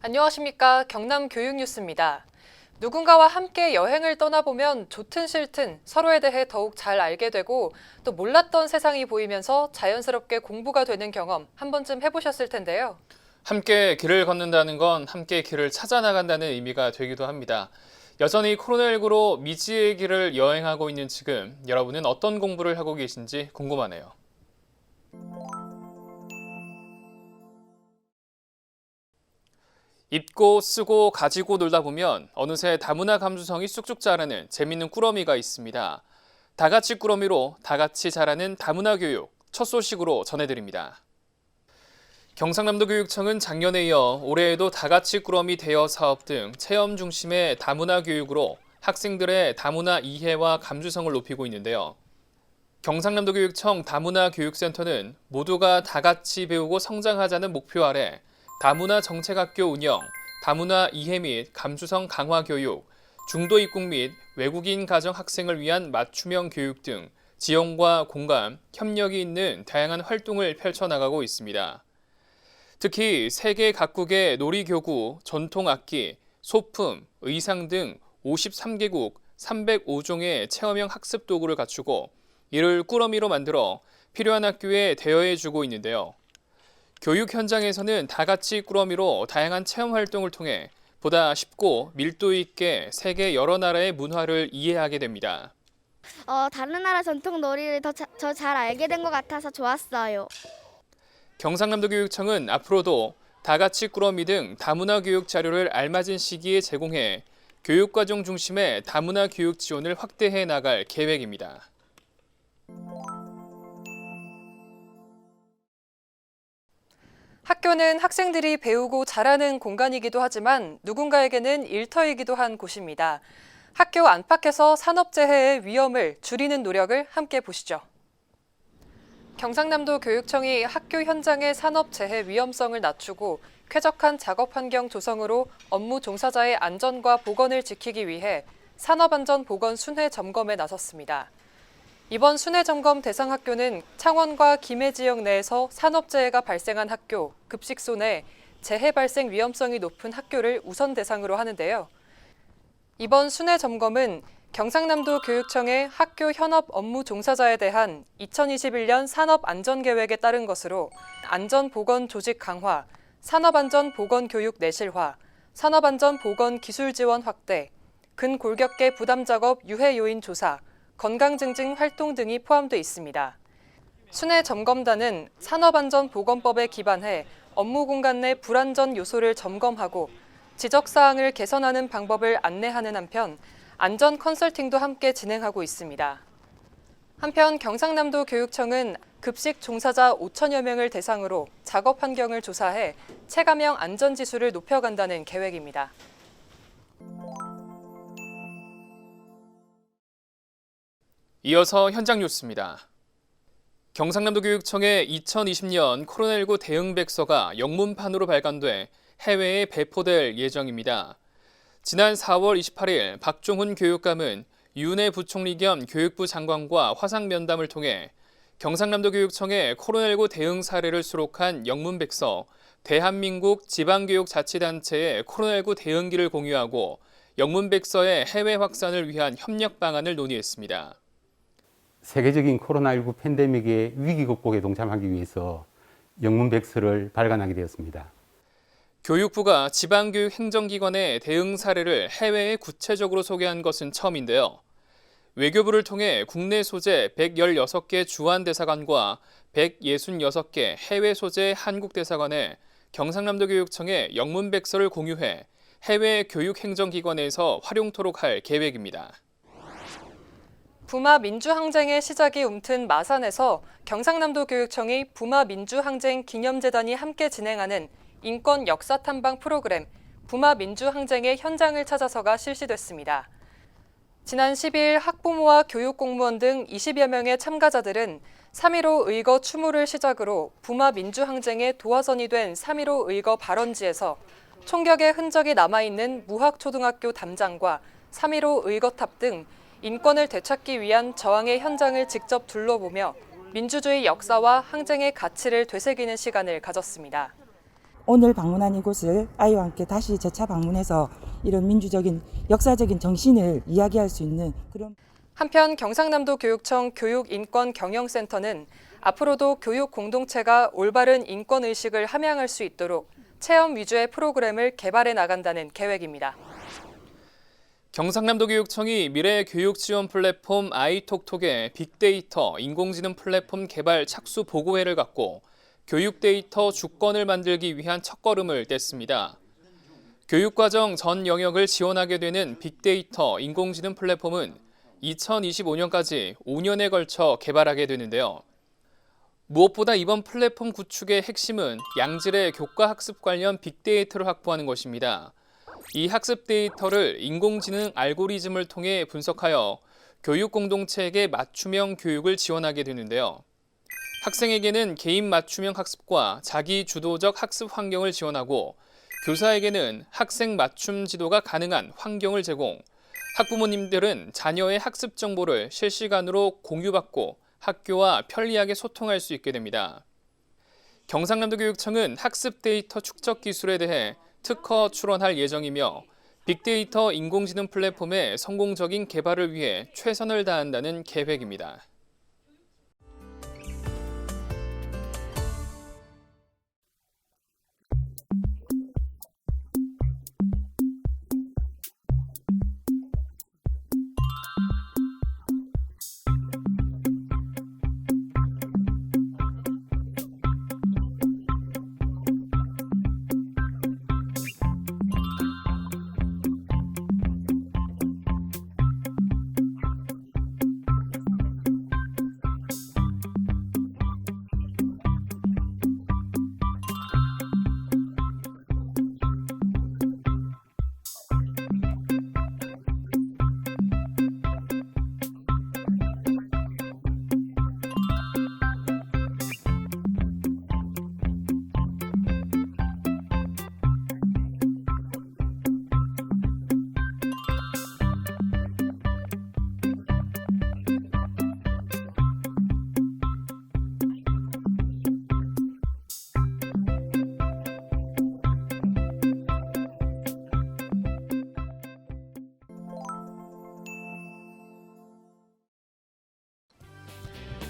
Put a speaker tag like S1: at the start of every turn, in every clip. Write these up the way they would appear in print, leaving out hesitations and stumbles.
S1: 안녕하십니까. 경남 교육뉴스입니다. 누군가와 함께 여행을 떠나보면 좋든 싫든 서로에 대해 더욱 잘 알게 되고 또 몰랐던 세상이 보이면서 자연스럽게 공부가 되는 경험 한 번쯤 해보셨을 텐데요.
S2: 함께 길을 걷는다는 건 함께 길을 찾아 나간다는 의미가 되기도 합니다. 여전히 코로나19로 미지의 길을 여행하고 있는 지금 여러분은 어떤 공부를 하고 계신지 궁금하네요. 읽고 쓰고 가지고 놀다 보면 어느새 다문화 감수성이 쑥쑥 자라는 재밌는 꾸러미가 있습니다. 다 같이 꾸러미로 다 같이 자라는 다문화 교육 첫 소식으로 전해드립니다. 경상남도 교육청은 작년에 이어 올해에도 다같이 꾸러미 대여 사업 등 체험 중심의 다문화 교육으로 학생들의 다문화 이해와 감수성을 높이고 있는데요. 경상남도 교육청 다문화 교육센터는 모두가 다같이 배우고 성장하자는 목표 아래 다문화 정책학교 운영, 다문화 이해 및 감수성 강화 교육, 중도 입국 및 외국인 가정 학생을 위한 맞춤형 교육 등 지원과 공감, 협력이 있는 다양한 활동을 펼쳐나가고 있습니다. 특히 세계 각국의 놀이교구, 전통악기, 소품, 의상 등 53개국 305종의 체험형 학습 도구를 갖추고 이를 꾸러미로 만들어 필요한 학교에 대여해주고 있는데요. 교육 현장에서는 다같이 꾸러미로 다양한 체험 활동을 통해 보다 쉽고 밀도 있게 세계 여러 나라의 문화를 이해하게 됩니다.
S3: 다른 나라 전통 놀이를 더 잘 알게 된 것 같아서 좋았어요.
S2: 경상남도 교육청은 앞으로도 다같이 꾸러미 등 다문화 교육 자료를 알맞은 시기에 제공해 교육과정 중심의 다문화 교육 지원을 확대해 나갈 계획입니다.
S1: 학교는 학생들이 배우고 자라는 공간이기도 하지만 누군가에게는 일터이기도 한 곳입니다. 학교 안팎에서 산업재해의 위험을 줄이는 노력을 함께 보시죠. 경상남도 교육청이 학교 현장의 산업재해 위험성을 낮추고 쾌적한 작업 환경 조성으로 업무 종사자의 안전과 보건을 지키기 위해 산업안전보건 순회 점검에 나섰습니다. 이번 순회 점검 대상 학교는 창원과 김해 지역 내에서 산업재해가 발생한 학교, 급식소 내 재해 발생 위험성이 높은 학교를 우선 대상으로 하는데요. 이번 순회 점검은 경상남도 교육청의 학교 현업 업무 종사자에 대한 2021년 산업안전계획에 따른 것으로 안전보건 조직 강화, 산업안전보건교육 내실화, 산업안전보건 기술 지원 확대, 근골격계 부담작업 유해 요인 조사, 건강증진 활동 등이 포함돼 있습니다. 순회 점검단은 산업안전보건법에 기반해 업무 공간 내 불안전 요소를 점검하고 지적사항을 개선하는 방법을 안내하는 한편 안전 컨설팅도 함께 진행하고 있습니다. 한편 경상남도 교육청은 급식 종사자 5천여 명을 대상으로 작업 환경을 조사해 체감형 안전지수를 높여간다는 계획입니다.
S2: 이어서 현장 뉴스입니다. 경상남도 교육청의 2020년 코로나19 대응 백서가 영문판으로 발간돼 해외에 배포될 예정입니다. 지난 4월 28일 박종훈 교육감은 윤해 부총리 겸 교육부 장관과 화상 면담을 통해 경상남도 교육청의 코로나19 대응 사례를 수록한 영문백서 대한민국 지방교육자치단체의 코로나19 대응기를 공유하고 영문백서의 해외 확산을 위한 협력 방안을 논의했습니다.
S4: 세계적인 코로나19 팬데믹의 위기 극복에 동참하기 위해서 영문백서를 발간하게 되었습니다.
S2: 교육부가 지방교육 행정기관의 대응 사례를 해외에 구체적으로 소개한 것은 처음인데요. 외교부를 통해 국내 소재 116개 주한대사관과 166개 해외 소재 한국대사관에 경상남도 교육청에 영문백서를 공유해 해외 교육행정기관에서 활용토록 할 계획입니다.
S1: 부마 민주항쟁의 시작이 움튼 마산에서 경상남도 교육청이 부마 민주항쟁 기념재단이 함께 진행하는 인권 역사 탐방 프로그램 부마 민주항쟁의 현장을 찾아서가 실시됐습니다. 지난 12일 학부모와 교육공무원 등 20여 명의 참가자들은 3.15 의거 추모를 시작으로 부마 민주항쟁의 도화선이 된 3.15 의거 발원지에서 총격의 흔적이 남아있는 무학초등학교 담장과 3.15 의거탑 등 인권을 되찾기 위한 저항의 현장을 직접 둘러보며 민주주의 역사와 항쟁의 가치를 되새기는 시간을 가졌습니다.
S5: 오늘 방문한 이곳을 아이와 함께 다시 재차 방문해서 이런 민주적인 역사적인 정신을 이야기할 수 있는 그런.
S1: 한편 경상남도 교육청 교육인권경영센터는 앞으로도 교육 공동체가 올바른 인권의식을 함양할 수 있도록 체험 위주의 프로그램을 개발해 나간다는 계획입니다.
S2: 경상남도 교육청이 미래 교육 지원 플랫폼 아이톡톡의 빅데이터 인공지능 플랫폼 개발 착수 보고회를 갖고 교육 데이터 주권을 만들기 위한 첫걸음을 뗐습니다. 교육과정 전 영역을 지원하게 되는 빅데이터 인공지능 플랫폼은 2025년까지 5년에 걸쳐 개발하게 되는데요. 무엇보다 이번 플랫폼 구축의 핵심은 양질의 교과학습 관련 빅데이터를 확보하는 것입니다. 이 학습 데이터를 인공지능 알고리즘을 통해 분석하여 교육 공동체에게 맞춤형 교육을 지원하게 되는데요. 학생에게는 개인 맞춤형 학습과 자기 주도적 학습 환경을 지원하고 교사에게는 학생 맞춤 지도가 가능한 환경을 제공, 학부모님들은 자녀의 학습 정보를 실시간으로 공유받고 학교와 편리하게 소통할 수 있게 됩니다. 경상남도 교육청은 학습 데이터 축적 기술에 대해 특허 출원할 예정이며 빅데이터 인공지능 플랫폼의 성공적인 개발을 위해 최선을 다한다는 계획입니다.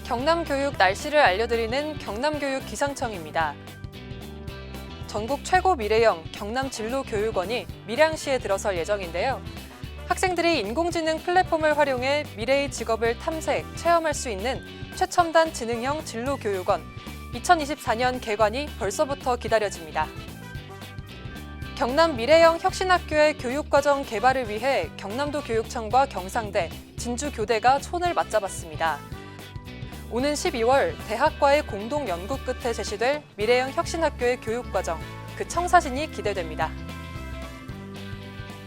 S1: 경남교육 날씨를 알려드리는 경남교육 기상청입니다. 전국 최고 미래형 경남진로교육원이 밀양시에 들어설 예정인데요. 학생들이 인공지능 플랫폼을 활용해 미래의 직업을 탐색, 체험할 수 있는 최첨단 지능형 진로교육원 2024년 개관이 벌써부터 기다려집니다. 경남 미래형 혁신학교의 교육과정 개발을 위해 경남도 교육청과 경상대, 진주교대가 손을 맞잡았습니다. 오는 12월 대학과의 공동 연구 끝에 제시될 미래형 혁신학교의 교육과정, 그 청사진이 기대됩니다.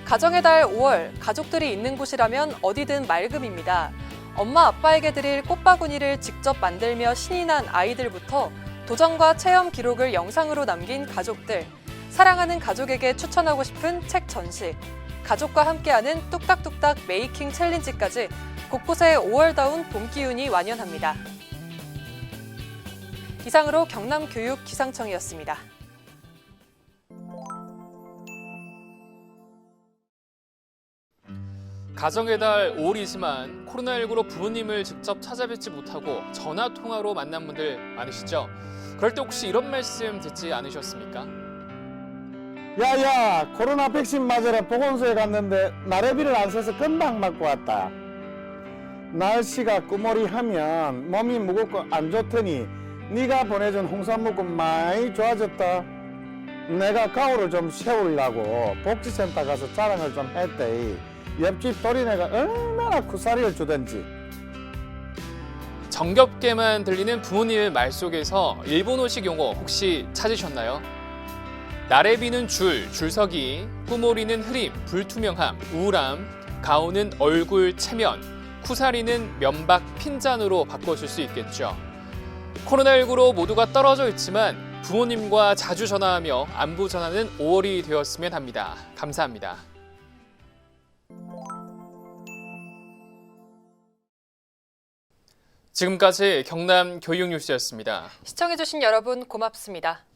S1: 가정의 달 5월, 가족들이 있는 곳이라면 어디든 맑음입니다. 엄마 아빠에게 드릴 꽃바구니를 직접 만들며 신이 난 아이들부터 도전과 체험 기록을 영상으로 남긴 가족들, 사랑하는 가족에게 추천하고 싶은 책 전시, 가족과 함께하는 뚝딱뚝딱 메이킹 챌린지까지 곳곳에 5월다운 봄 기운이 완연합니다. 이상으로 경남교육기상청이었습니다.
S2: 가정의 달 5월이지만 코로나19로 부모님을 직접 찾아뵙지 못하고 전화통화로 만난 분들 많으시죠? 그럴 때 혹시 이런 말씀 듣지 않으셨습니까?
S6: 야야, 코로나 백신 맞으러 보건소에 갔는데 나래비를 안 써서 금방 맞고 왔다. 날씨가 꾸물이하면 몸이 무겁고 안 좋더니 네가 보내준 홍삼묵국 많이 좋아졌다. 내가 가오를 좀 세우려고 복지센터 가서 자랑을 좀 했대. 옆집 도리네가 얼마나 쿠사리를 주던지.
S2: 정겹게만 들리는 부모님의 말 속에서 일본어식 용어 혹시 찾으셨나요? 나래비는 줄서기, 꾸모리는 흐림, 불투명함, 우울함, 가오는 얼굴 체면, 쿠사리는 면박 핀잔으로 바꿔줄 수 있겠죠. 코로나19로 모두가 떨어져 있지만 부모님과 자주 전화하며 안부 전하는 5월이 되었으면 합니다. 감사합니다. 지금까지 경남 교육뉴스였습니다.
S1: 시청해주신 여러분 고맙습니다.